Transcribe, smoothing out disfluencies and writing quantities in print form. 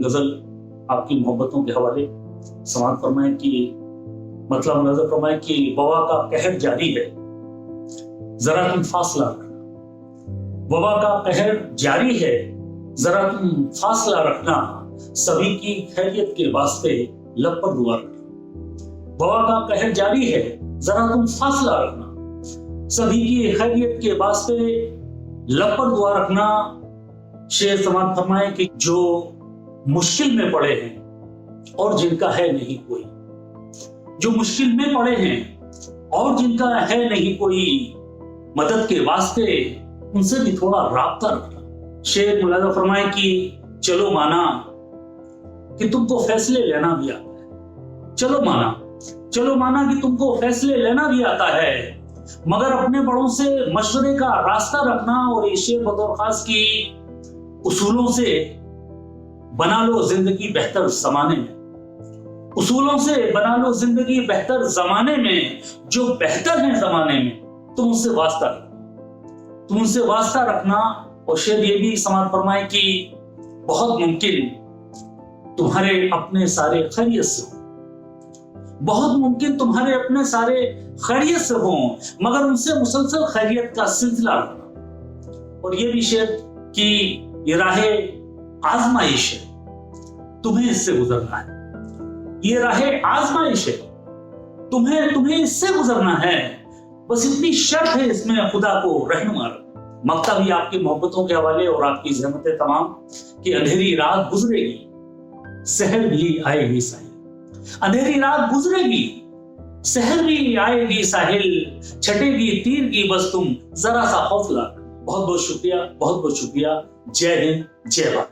गजल आपकी मोहब्बतों के हवाले समाअत फरमाएं कि मतलब नजर फरमाएं कि वबा का कहर जारी है, जरा तुम फासला रखना। वबा का कहर जारी है, जरा तुम फासला रखना। सभी की खैरियत के वास्ते लब पर दुआ रखना। वबा का कहर जारी है, जरा तुम फासला रखना। सभी की खैरियत के वास्ते लब पर दुआ रखना। शेर समाअत फरमाएं कि जो मुश्किल में पड़े हैं और जिनका है नहीं कोई, जो मुश्किल में पड़े हैं और जिनका है नहीं कोई, मदद के वास्ते उनसे भी थोड़ा राब्ता रखना। शेर मुलाजा फरमाएं कि चलो माना कि तुमको फैसले लेना भी आता है। चलो माना कि तुमको फैसले लेना भी आता है, मगर अपने बड़ों से मशवरे का रास्ता रखना। और ये शेर बतौर खास की उसूलों से बना लो जिंदगी बेहतर जमाने में। उसूलों से बना लो जिंदगी बेहतर जमाने में। जो बेहतर है जमाने में तुम उनसे वास्ता रखना। और शेर ये भी समाअत फरमाए कि बहुत मुमकिन तुम्हारे अपने सारे खैरियत से हो, बहुत मुमकिन तुम्हारे अपने सारे खैरियत से हो, मगर उनसे मुसलसल खैरियत का सिलसिला रखना। और ये भी शेर कि ये राहे आजमाइश है, तुम्हें इससे गुजरना है। ये राहे आजमाइश है, तुम्हें इससे गुजरना है। बस इतनी शर्त है इसमें खुदा को रहनुमा रखना। मक्ता भी आपकी मोहब्बतों के हवाले और आपकी ज़हमतें तमाम कि अंधेरी रात गुजरेगी, सहर भी आएगी साहिल। अंधेरी रात गुजरेगी, सहर भी आएगी साहिल। छटेगी तीर की बस तुम जरा सा हौसला। बहुत बहुत शुक्रिया, बहुत बहुत शुक्रिया। जय हिंद, जय भारत।